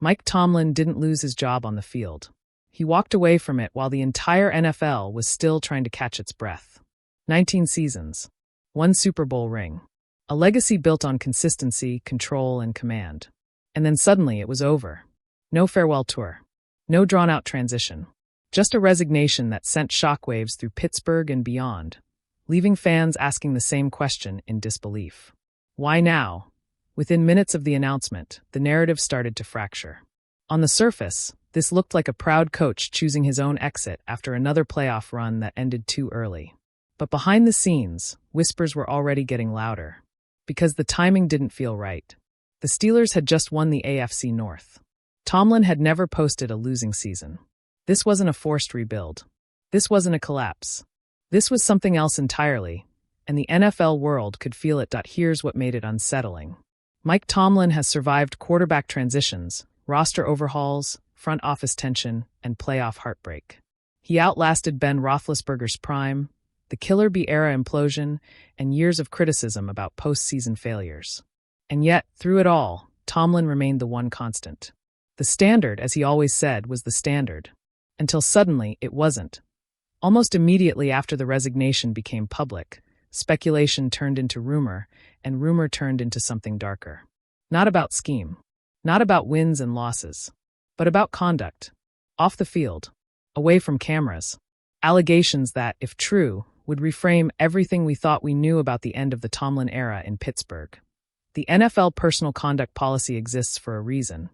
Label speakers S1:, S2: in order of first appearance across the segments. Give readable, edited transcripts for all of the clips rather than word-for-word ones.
S1: Mike Tomlin didn't lose his job on the field. He walked away from it while the entire NFL was still trying to catch its breath. 19 seasons. 1 Super Bowl ring. A legacy built on consistency, control, and command. And then suddenly it was over. No farewell tour. No drawn-out transition. Just a resignation that sent shockwaves through Pittsburgh and beyond, leaving fans asking the same question in disbelief. Why now? Within minutes of the announcement, the narrative started to fracture. On the surface, this looked like a proud coach choosing his own exit after another playoff run that ended too early. But behind the scenes, whispers were already getting louder. Because the timing didn't feel right. The Steelers had just won the AFC North. Tomlin had never posted a losing season. This wasn't a forced rebuild. This wasn't a collapse. This was something else entirely, and the NFL world could feel it. Here's what made it unsettling. Mike Tomlin has survived quarterback transitions, roster overhauls, front office tension, and playoff heartbreak. He outlasted Ben Roethlisberger's prime, the Killer Bee era implosion, and years of criticism about postseason failures. And yet, through it all, Tomlin remained the one constant. The standard, as he always said, was the standard. Until suddenly, it wasn't. Almost immediately after the resignation became public, speculation turned into rumor, and rumor turned into something darker. Not about scheme. Not about wins and losses. But about conduct. Off the field. Away from cameras. Allegations that, if true, would reframe everything we thought we knew about the end of the Tomlin era in Pittsburgh. The NFL personal conduct policy exists for a reason,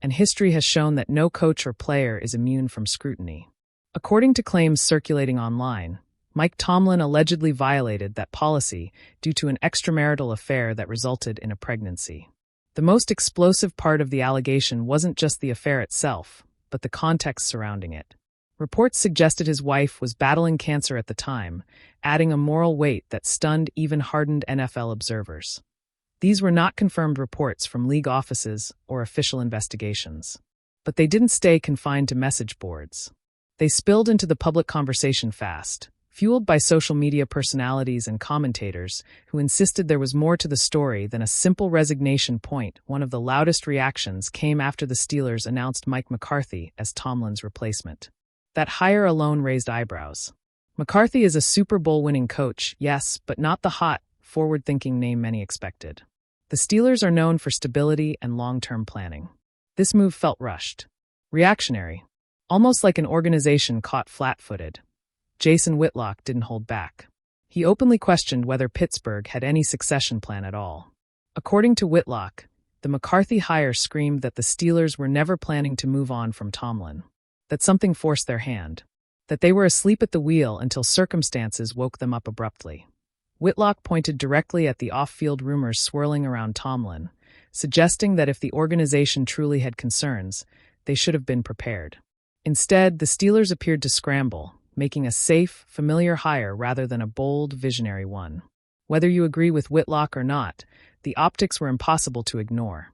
S1: and history has shown that no coach or player is immune from scrutiny. According to claims circulating online, Mike Tomlin allegedly violated that policy due to an extramarital affair that resulted in a pregnancy. The most explosive part of the allegation wasn't just the affair itself, but the context surrounding it. Reports suggested his wife was battling cancer at the time, adding a moral weight that stunned even hardened NFL observers. These were not confirmed reports from league offices or official investigations. But they didn't stay confined to message boards. They spilled into the public conversation fast, fueled by social media personalities and commentators who insisted there was more to the story than a simple resignation point. One of the loudest reactions came after the Steelers announced Mike McCarthy as Tomlin's replacement. That hire alone raised eyebrows. McCarthy is a Super Bowl-winning coach, yes, but not the hot, forward-thinking name many expected. The Steelers are known for stability and long-term planning. This move felt rushed. Reactionary. Almost like an organization caught flat-footed. Jason Whitlock didn't hold back. He openly questioned whether Pittsburgh had any succession plan at all. According to Whitlock, the McCarthy hire screamed that the Steelers were never planning to move on from Tomlin. That something forced their hand. That they were asleep at the wheel until circumstances woke them up abruptly. Whitlock pointed directly at the off-field rumors swirling around Tomlin, suggesting that if the organization truly had concerns, they should have been prepared. Instead, the Steelers appeared to scramble, making a safe, familiar hire rather than a bold, visionary one. Whether you agree with Whitlock or not, the optics were impossible to ignore.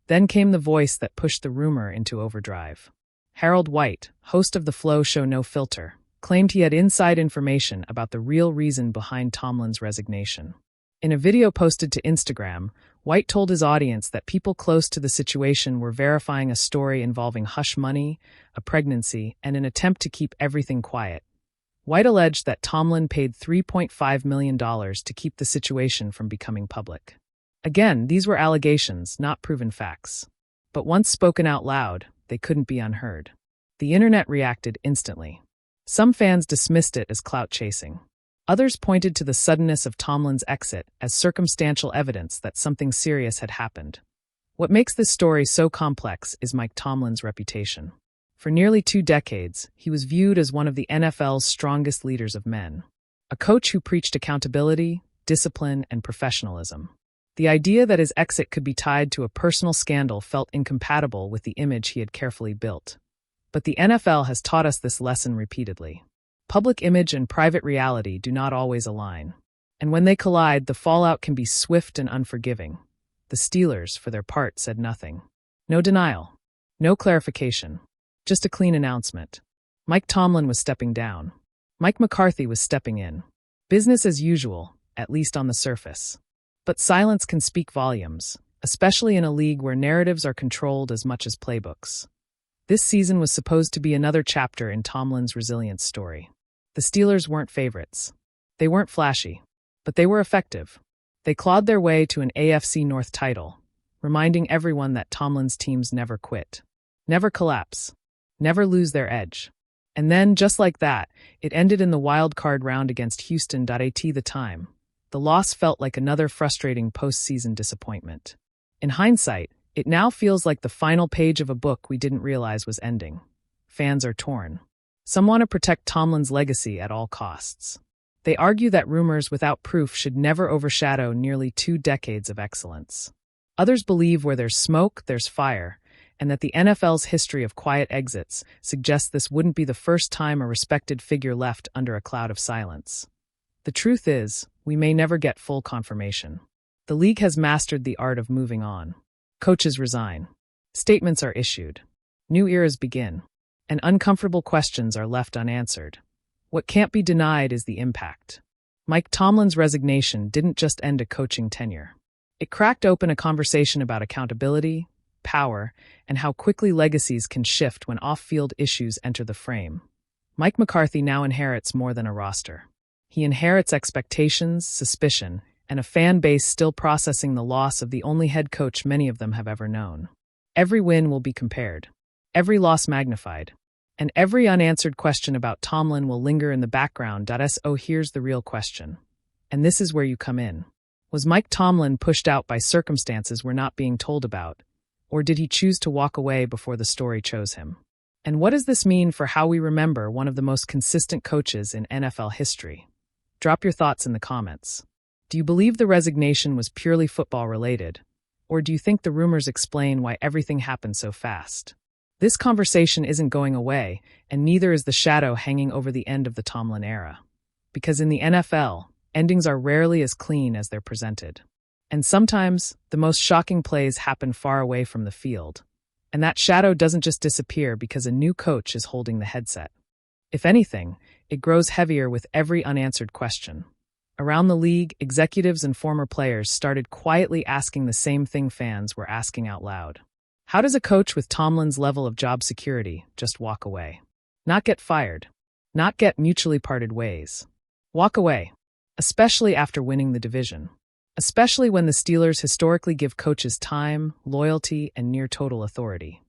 S1: Then came the voice that pushed the rumor into overdrive. Harold White, host of the Flo Show No Filter, claimed he had inside information about the real reason behind Tomlin's resignation. In a video posted to Instagram, White told his audience that people close to the situation were verifying a story involving hush money, a pregnancy, and an attempt to keep everything quiet. White alleged that Tomlin paid $3.5 million to keep the situation from becoming public. Again, these were allegations, not proven facts. But once spoken out loud, they couldn't be unheard. The internet reacted instantly. Some fans dismissed it as clout chasing. Others pointed to the suddenness of Tomlin's exit as circumstantial evidence that something serious had happened. What makes this story so complex is Mike Tomlin's reputation. For nearly 2 decades, he was viewed as one of the NFL's strongest leaders of men. A coach who preached accountability, discipline, and professionalism. The idea that his exit could be tied to a personal scandal felt incompatible with the image he had carefully built. But the NFL has taught us this lesson repeatedly. Public image and private reality do not always align. And when they collide, the fallout can be swift and unforgiving. The Steelers, for their part, said nothing. No denial. No clarification. Just a clean announcement. Mike Tomlin was stepping down. Mike McCarthy was stepping in. Business as usual, at least on the surface. But silence can speak volumes, especially in a league where narratives are controlled as much as playbooks. This season was supposed to be another chapter in Tomlin's resilience story. The Steelers weren't favorites. They weren't flashy, but they were effective. They clawed their way to an AFC North title, reminding everyone that Tomlin's teams never quit, never collapse, never lose their edge. And then, just like that, it ended in the wild card round against Houston. At the time, the loss felt like another frustrating postseason disappointment. In hindsight, it now feels like the final page of a book we didn't realize was ending. Fans are torn. Some want to protect Tomlin's legacy at all costs. They argue that rumors without proof should never overshadow nearly 2 decades of excellence. Others believe where there's smoke, there's fire, and that the NFL's history of quiet exits suggests this wouldn't be the first time a respected figure left under a cloud of silence. The truth is, we may never get full confirmation. The league has mastered the art of moving on. Coaches resign. Statements are issued. New eras begin. And uncomfortable questions are left unanswered. What can't be denied is the impact. Mike Tomlin's resignation didn't just end a coaching tenure. It cracked open a conversation about accountability, power, and how quickly legacies can shift when off-field issues enter the frame. Mike McCarthy now inherits more than a roster. He inherits expectations, suspicion, and a fan base still processing the loss of the only head coach many of them have ever known. Every win will be compared, every loss magnified, and every unanswered question about Tomlin will linger in the background. So here's the real question. And this is where you come in. Was Mike Tomlin pushed out by circumstances we're not being told about, or did he choose to walk away before the story chose him? And what does this mean for how we remember one of the most consistent coaches in NFL history? Drop your thoughts in the comments. Do you believe the resignation was purely football-related, or do you think the rumors explain why everything happened so fast? This conversation isn't going away, and neither is the shadow hanging over the end of the Tomlin era. Because in the NFL, endings are rarely as clean as they're presented. And sometimes, the most shocking plays happen far away from the field. And that shadow doesn't just disappear because a new coach is holding the headset. If anything, it grows heavier with every unanswered question. Around the league, executives and former players started quietly asking the same thing fans were asking out loud. How does a coach with Tomlin's level of job security just walk away? Not get fired. Not get mutually parted ways. Walk away. Especially after winning the division. Especially when the Steelers historically give coaches time, loyalty, and near-total authority.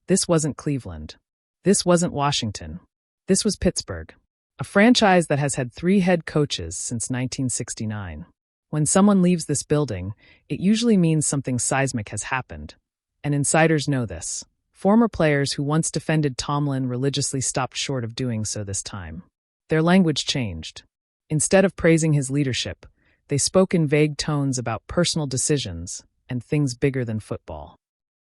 S1: This wasn't Cleveland. This wasn't Washington. This was Pittsburgh. A franchise that has had 3 head coaches since 1969. When someone leaves this building, it usually means something seismic has happened. And insiders know this. Former players who once defended Tomlin religiously stopped short of doing so this time. Their language changed. Instead of praising his leadership, they spoke in vague tones about personal decisions and things bigger than football.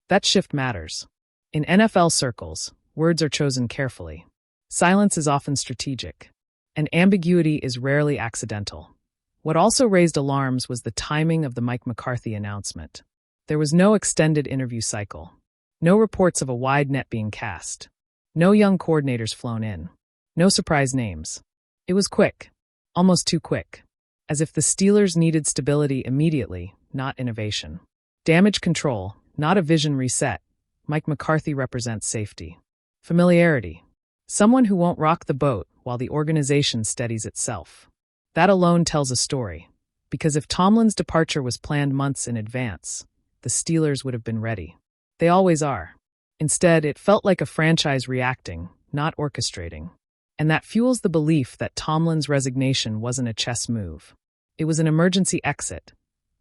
S1: That shift matters. In NFL circles, words are chosen carefully. Silence is often strategic, and ambiguity is rarely accidental. What also raised alarms was the timing of the Mike McCarthy announcement. There was no extended interview cycle, no reports of a wide net being cast, no young coordinators flown in, no surprise names. It was quick, almost too quick, as if the Steelers needed stability immediately, not innovation. Damage control, not a vision reset. Mike McCarthy represents safety. Familiarity. Someone who won't rock the boat while the organization steadies itself. That alone tells a story, because if Tomlin's departure was planned months in advance, the Steelers would have been ready. They always are. Instead, it felt like a franchise reacting, not orchestrating. And that fuels the belief that Tomlin's resignation wasn't a chess move. It was an emergency exit.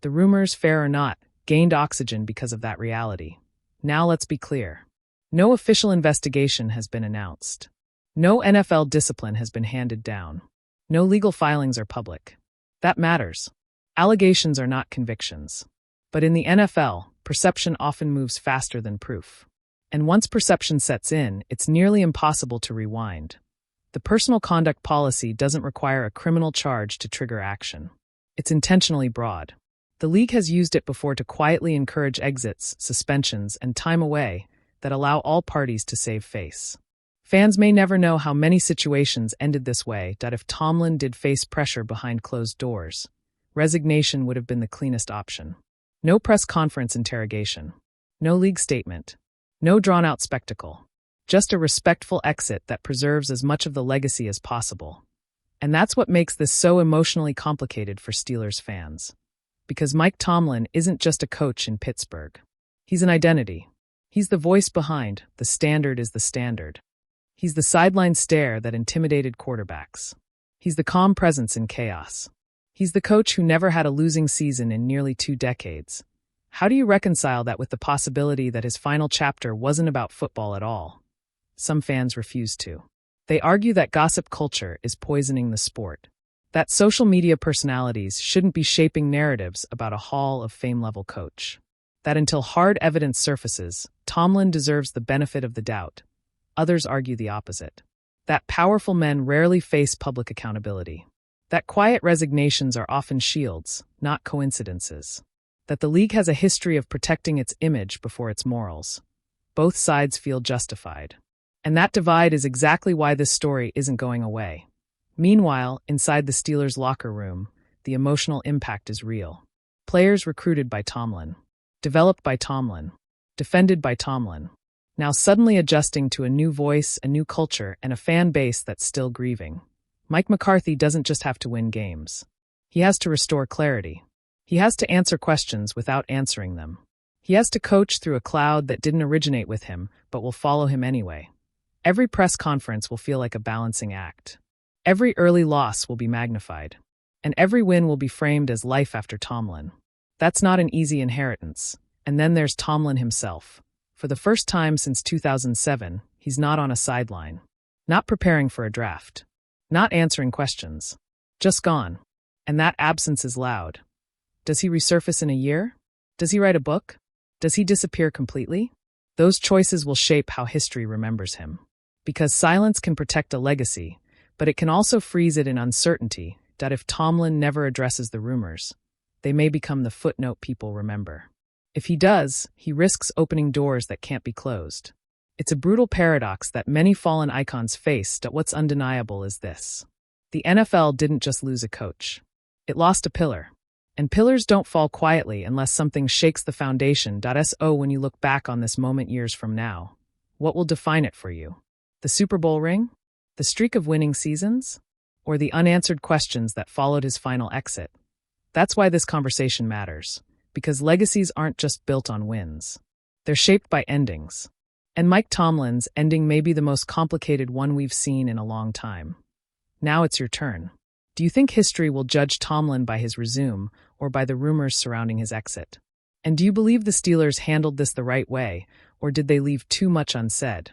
S1: The rumors, fair or not, gained oxygen because of that reality. Now let's be clear. No official investigation has been announced. No NFL discipline has been handed down. No legal filings are public. That matters. Allegations are not convictions. But in the NFL, perception often moves faster than proof. And once perception sets in, it's nearly impossible to rewind. The personal conduct policy doesn't require a criminal charge to trigger action. It's intentionally broad. The league has used it before to quietly encourage exits, suspensions, and time away that allow all parties to save face. Fans may never know how many situations ended this way. If Tomlin did face pressure behind closed doors, resignation would have been the cleanest option. No press conference interrogation. No league statement. No drawn-out spectacle. Just a respectful exit that preserves as much of the legacy as possible. And that's what makes this so emotionally complicated for Steelers fans. Because Mike Tomlin isn't just a coach in Pittsburgh. He's an identity. He's the voice behind "the standard is the standard." He's the sideline stare that intimidated quarterbacks. He's the calm presence in chaos. He's the coach who never had a losing season in nearly 2 decades. How do you reconcile that with the possibility that his final chapter wasn't about football at all? Some fans refuse to. They argue that gossip culture is poisoning the sport, that social media personalities shouldn't be shaping narratives about a Hall of Fame-level coach, that until hard evidence surfaces, Tomlin deserves the benefit of the doubt. Others argue the opposite, that powerful men rarely face public accountability, that quiet resignations are often shields, not coincidences, that the league has a history of protecting its image before its morals. Both sides feel justified. And that divide is exactly why this story isn't going away. Meanwhile, inside the Steelers' locker room, the emotional impact is real. Players recruited by Tomlin, developed by Tomlin, defended by Tomlin, now suddenly adjusting to a new voice, a new culture, and a fan base that's still grieving. Mike McCarthy doesn't just have to win games. He has to restore clarity. He has to answer questions without answering them. He has to coach through a cloud that didn't originate with him, but will follow him anyway. Every press conference will feel like a balancing act. Every early loss will be magnified. And every win will be framed as life after Tomlin. That's not an easy inheritance. And then there's Tomlin himself. For the first time since 2007, he's not on a sideline. Not preparing for a draft. Not answering questions. Just gone. And that absence is loud. Does he resurface in a year? Does he write a book? Does he disappear completely? Those choices will shape how history remembers him. Because silence can protect a legacy, but it can also freeze it in uncertainty that if Tomlin never addresses the rumors, they may become the footnote people remember. If he does, he risks opening doors that can't be closed. It's a brutal paradox that many fallen icons face, but what's undeniable is this. The NFL didn't just lose a coach. It lost a pillar. And pillars don't fall quietly unless something shakes the foundation. So when you look back on this moment years from now, what will define it for you? The Super Bowl ring? The streak of winning seasons? Or the unanswered questions that followed his final exit? That's why this conversation matters, because legacies aren't just built on wins. They're shaped by endings. And Mike Tomlin's ending may be the most complicated one we've seen in a long time. Now it's your turn. Do you think history will judge Tomlin by his resume or by the rumors surrounding his exit? And do you believe the Steelers handled this the right way, or did they leave too much unsaid?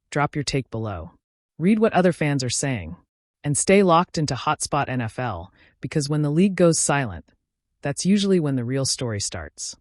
S1: Drop your take below. Read what other fans are saying. And stay locked into Hotspot NFL, because when the league goes silent, that's usually when the real story starts.